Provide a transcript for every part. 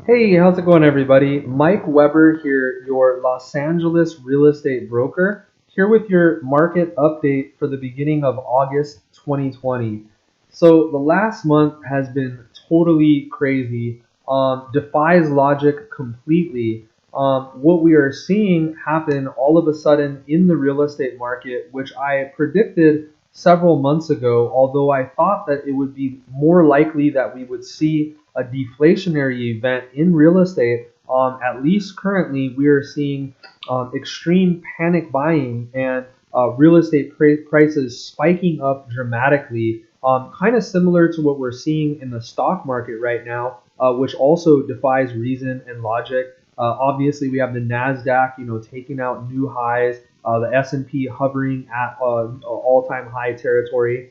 Hey, how's it going, everybody? Mike Weber here, your Los Angeles real estate broker, here with your market update for the beginning of August 2020. So, the last month has been totally crazy, defies logic completely. What we are seeing happen all of a sudden in the real estate market, which I predicted several months ago, although I thought that it would be more likely that we would see a deflationary event in real estate. At least currently, we are seeing extreme panic buying and real estate prices spiking up dramatically, kind of similar to what we're seeing in the stock market right now, which also defies reason and logic. Obviously, we have the Nasdaq, taking out new highs, the S&P hovering at all-time high territory,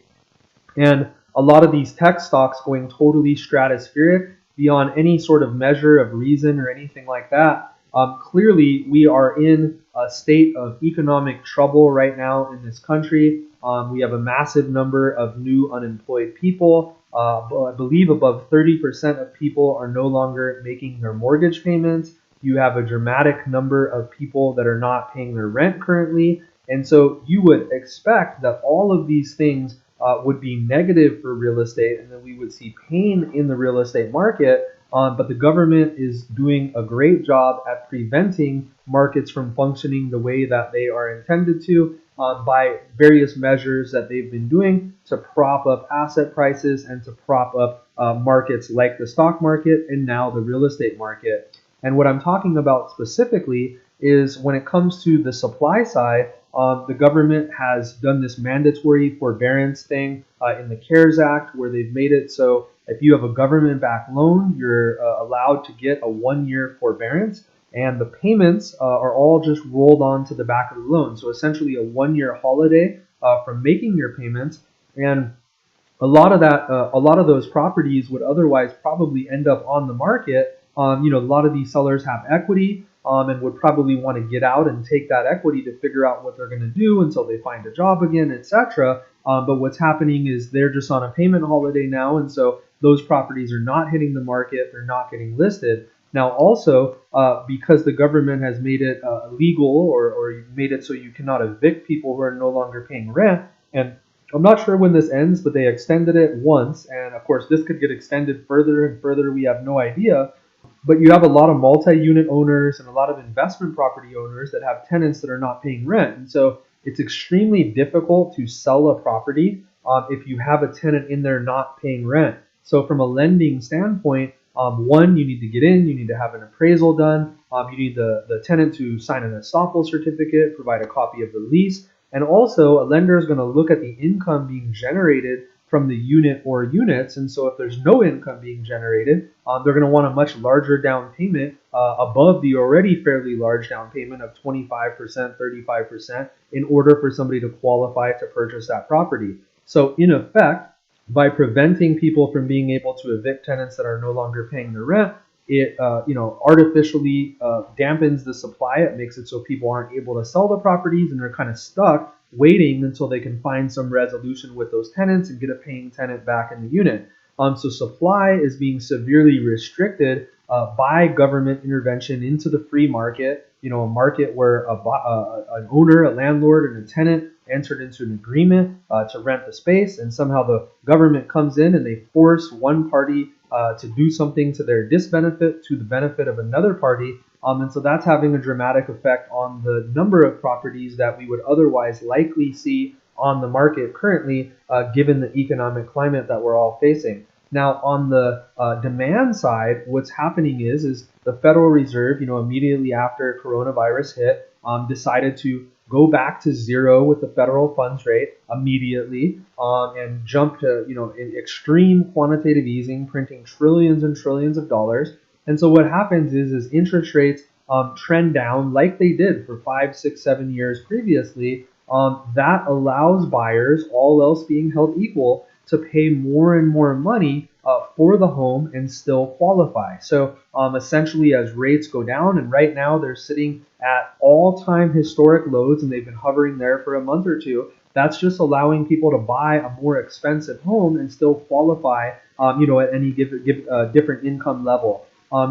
and a lot of these tech stocks going totally stratospheric beyond any sort of measure of reason or anything like that. Clearly, we are in a state of economic trouble right now in this country. We have a massive number of new unemployed people. I believe above 30% of people are no longer making their mortgage payments. You have a dramatic number of people that are not paying their rent currently. And so you would expect that all of these things would be negative for real estate, and then we would see pain in the real estate market. But the government is doing a great job at preventing markets from functioning the way that they are intended to by various measures that they've been doing to prop up asset prices and to prop up markets like the stock market and now the real estate market. And what I'm talking about specifically is when it comes to the supply side, the government has done this mandatory forbearance thing in the CARES Act, where they've made it so if you have a government-backed loan, you're allowed to get a one-year forbearance, and the payments are all just rolled onto the back of the loan. So essentially, a one-year holiday from making your payments, and a lot of those properties would otherwise probably end up on the market. A lot of these sellers have equity and would probably want to get out and take that equity to figure out what they're going to do until they find a job again, etc. But what's happening is they're just on a payment holiday now, and so those properties are not hitting the market, they're not getting listed. Now, also, because the government has made it illegal or made it so you cannot evict people who are no longer paying rent, and I'm not sure when this ends, but they extended it once, and of course, this could get extended further and further. We have no idea. But you have a lot of multi-unit owners and a lot of investment property owners that have tenants that are not paying rent. And so it's extremely difficult to sell a property if you have a tenant in there not paying rent. So from a lending standpoint, one, you need to get in, you need to have an appraisal done, you need the tenant to sign an estoppel certificate, provide a copy of the lease, and also a lender is going to look at the income being generated from the unit or units. And so if there's no income being generated, they're going to want a much larger down payment above the already fairly large down payment of 25%, 35% in order for somebody to qualify to purchase that property. So in effect, by preventing people from being able to evict tenants that are no longer paying their rent, it artificially dampens the supply. It makes it so people aren't able to sell the properties and they're kind of stuck waiting until they can find some resolution with those tenants and get a paying tenant back in the unit. So supply is being severely restricted by government intervention into the free market. A market where an owner, a landlord, and a tenant entered into an agreement to rent the space, and somehow the government comes in and they force one party to do something to their disbenefit to the benefit of another party. And so that's having a dramatic effect on the number of properties that we would otherwise likely see on the market currently, given the economic climate that we're all facing. Now, on the demand side, what's happening is the Federal Reserve, immediately after coronavirus hit, decided to go back to zero with the federal funds rate immediately, and jump to in extreme quantitative easing, printing trillions and trillions of dollars. And so what happens is interest rates trend down like they did for 5, 6, 7 years previously. That allows buyers, all else being held equal, to pay more and more money for the home and still qualify. So essentially, as rates go down, and right now they're sitting at all-time historic lows, and they've been hovering there for a month or two. That's just allowing people to buy a more expensive home and still qualify, at any different income level.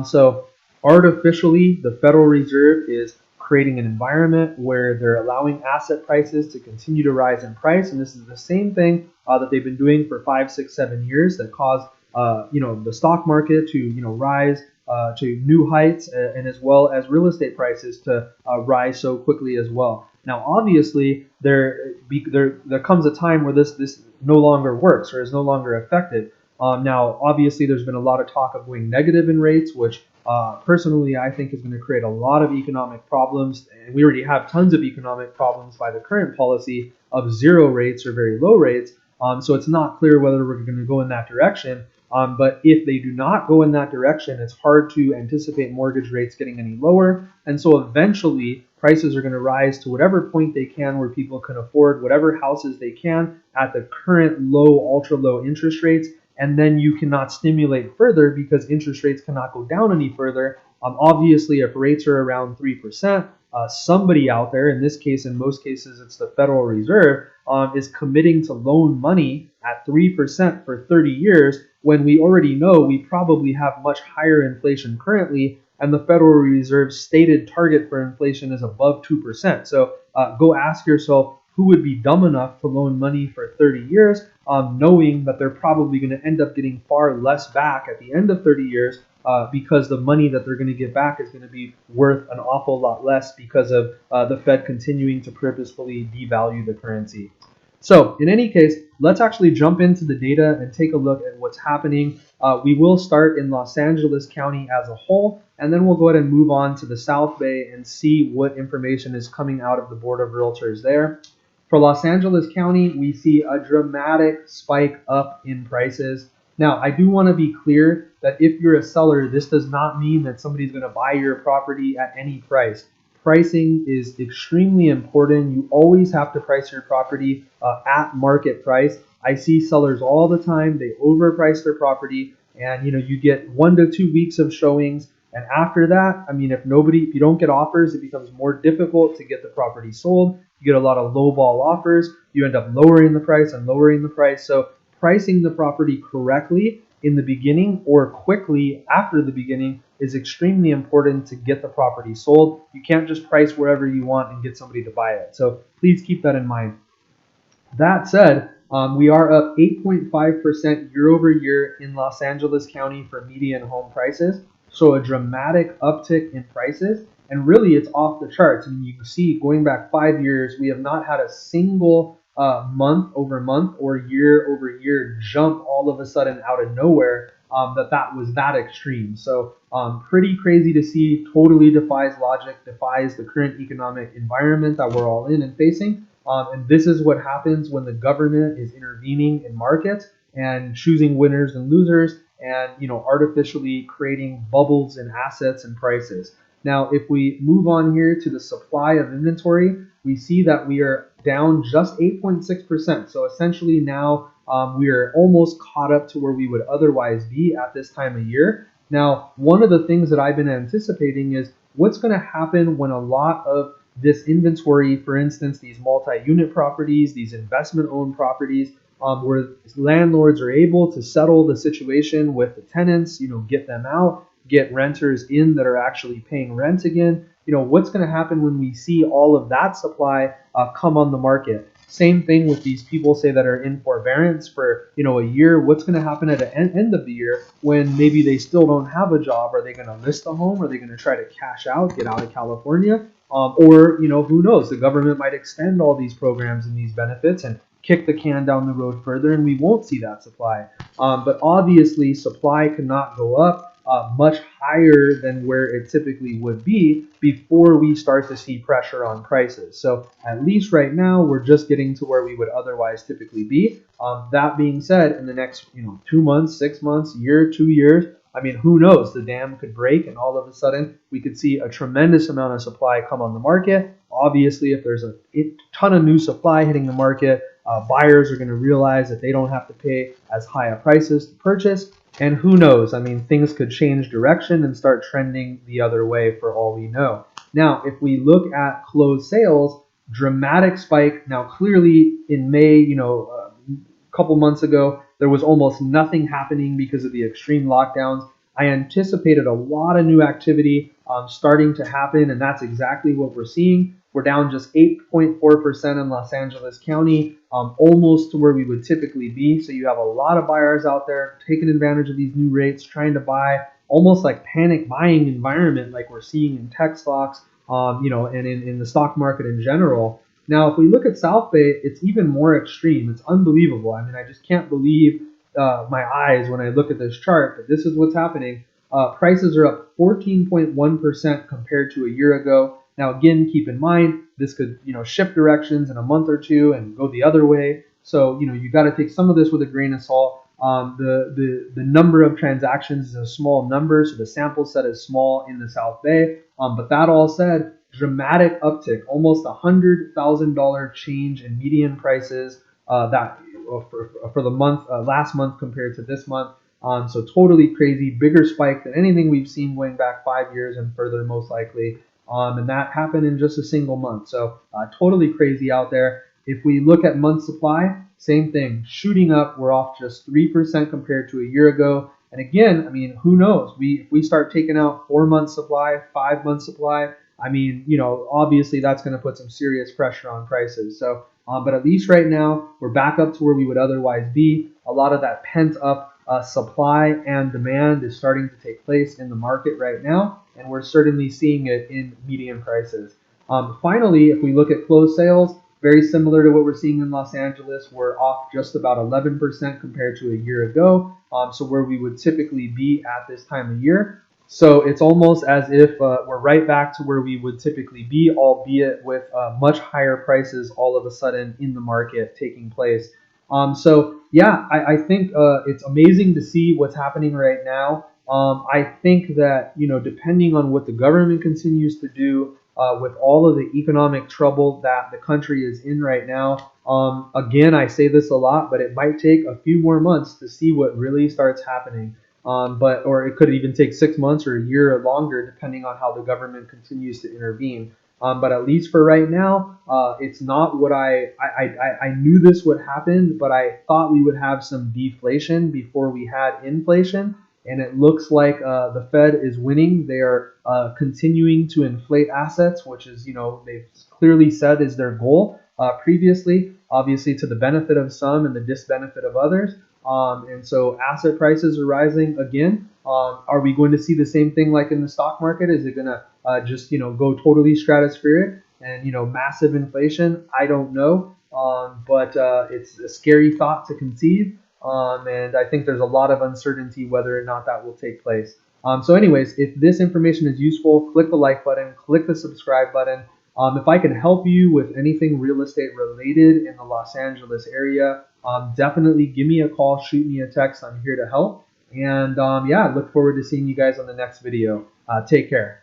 So artificially, the Federal Reserve is creating an environment where they're allowing asset prices to continue to rise in price, and this is the same thing that they've been doing for 5, 6, 7 years that caused the stock market to rise to new heights, and as well as real estate prices to rise so quickly as well. Now, obviously, there comes a time where this no longer works or is no longer effective. Now, obviously, there's been a lot of talk of going negative in rates, which personally I think is going to create a lot of economic problems. And we already have tons of economic problems by the current policy of zero rates or very low rates. So it's not clear whether we're going to go in that direction. But if they do not go in that direction, it's hard to anticipate mortgage rates getting any lower. And so eventually prices are going to rise to whatever point they can where people can afford whatever houses they can at the current low, ultra low interest rates. And then you cannot stimulate further because interest rates cannot go down any further. Obviously, if rates are around 3%, somebody out there, in this case, in most cases, it's the Federal Reserve, is committing to loan money at 3% for 30 years when we already know we probably have much higher inflation currently, and the Federal Reserve's stated target for inflation is above 2%. So go ask yourself, who would be dumb enough to loan money for 30 years, knowing that they're probably going to end up getting far less back at the end of 30 years because the money that they're going to get back is going to be worth an awful lot less because of the Fed continuing to purposefully devalue the currency. So in any case, let's actually jump into the data and take a look at what's happening. We will start in Los Angeles County as a whole, and then we'll go ahead and move on to the South Bay and see what information is coming out of the Board of Realtors there. For Los Angeles County, we see a dramatic spike up in prices. Now, I do want to be clear that if you're a seller, this does not mean that somebody's going to buy your property at any price. Pricing is extremely important. You always have to price your property at market price. I see sellers all the time. They overprice their property, and you get 1 to 2 weeks of showings. And after that, I mean, if you don't get offers, it becomes more difficult to get the property sold. You get a lot of lowball offers. You end up lowering the price and lowering the price. So pricing the property correctly in the beginning or quickly after the beginning is extremely important to get the property sold. You can't just price wherever you want and get somebody to buy it. So please keep that in mind. That said, we are up 8.5% year over year in Los Angeles County for median home prices. So a dramatic uptick in prices. And really, it's off the charts. I mean, you can see going back 5 years, we have not had a single month over month or year over year jump all of a sudden out of nowhere that was that extreme. So pretty crazy to see, totally defies logic, defies the current economic environment that we're all in and facing. And this is what happens when the government is intervening in markets and choosing winners and losers and artificially creating bubbles in assets and prices. Now, if we move on here to the supply of inventory, we see that we are down just 8.6%. So essentially now we are almost caught up to where we would otherwise be at this time of year. Now, one of the things that I've been anticipating is what's going to happen when a lot of this inventory, for instance, these multi-unit properties, these investment-owned properties, where landlords are able to settle the situation with the tenants, get them out, get renters in that are actually paying rent again. What's going to happen when we see all of that supply come on the market? Same thing with these people, say, that are in forbearance for a year. What's going to happen at the end of the year when maybe they still don't have a job? Are they going to list a home? Are they going to try to cash out, get out of California? Or who knows? The government might extend all these programs and these benefits and kick the can down the road further, and we won't see that supply. But obviously, supply cannot go up much higher than where it typically would be before we start to see pressure on prices. So at least right now, we're just getting to where we would otherwise typically be. That being said, in the next 2 months, 6 months, year, 2 years, I mean, who knows? The dam could break, and all of a sudden, we could see a tremendous amount of supply come on the market. Obviously, if there's a ton of new supply hitting the market, buyers are going to realize that they don't have to pay as high a prices to purchase. And who knows? I mean, things could change direction and start trending the other way for all we know. Now, if we look at closed sales, dramatic spike. Now, clearly in May, a couple months ago, there was almost nothing happening because of the extreme lockdowns. I anticipated a lot of new activity starting to happen, and that's exactly what we're seeing. We're down just 8.4% in Los Angeles County, almost to where we would typically be. So you have a lot of buyers out there taking advantage of these new rates, trying to buy, almost like panic buying environment like we're seeing in tech stocks, and in the stock market in general. Now, if we look at South Bay, it's even more extreme. It's unbelievable. I mean, I just can't believe my eyes when I look at this chart, but this is what's happening. Prices are up 14.1% compared to a year ago. Now, again, keep in mind, this could, shift directions in a month or two and go the other way. So, you got to take some of this with a grain of salt. The number of transactions is a small number, so the sample set is small in the South Bay. But that all said, dramatic uptick, almost $100,000 change in median prices for the month last month compared to this month. So totally crazy, bigger spike than anything we've seen going back 5 years and further, most likely. And that happened in just a single month. So totally crazy out there. If we look at month supply, same thing, shooting up. We're off just 3% compared to a year ago. And again, I mean, who knows? If we start taking out 4 month supply, 5 month supply, I mean, obviously that's going to put some serious pressure on prices. So, but at least right now, we're back up to where we would otherwise be. A lot of that pent up supply and demand is starting to take place in the market right now, and we're certainly seeing it in median prices. Finally, if we look at closed sales, very similar to what we're seeing in Los Angeles, we're off just about 11% compared to a year ago, so where we would typically be at this time of year. So it's almost as if we're right back to where we would typically be, albeit with much higher prices all of a sudden in the market taking place. So yeah, I think it's amazing to see what's happening right now. I think that, depending on what the government continues to do with all of the economic trouble that the country is in right now, again, I say this a lot, but it might take a few more months to see what really starts happening. Or it could even take 6 months or a year or longer, depending on how the government continues to intervene. But at least for right now, it's not what I knew this would happen, but I thought we would have some deflation before we had inflation. And it looks like the Fed is winning. They are continuing to inflate assets, which is, they've clearly said is their goal previously, obviously to the benefit of some and the disbenefit of others. And so asset prices are rising again. Are we going to see the same thing like in the stock market? Is it going to just, go totally stratospheric and, massive inflation? I don't know. But it's a scary thought to conceive. And I think there's a lot of uncertainty whether or not that will take place. So anyways, if this information is useful, click the like button, click the subscribe button. If I can help you with anything real estate related in the Los Angeles area, definitely give me a call, shoot me a text. I'm here to help. And yeah, I look forward to seeing you guys on the next video. Take care.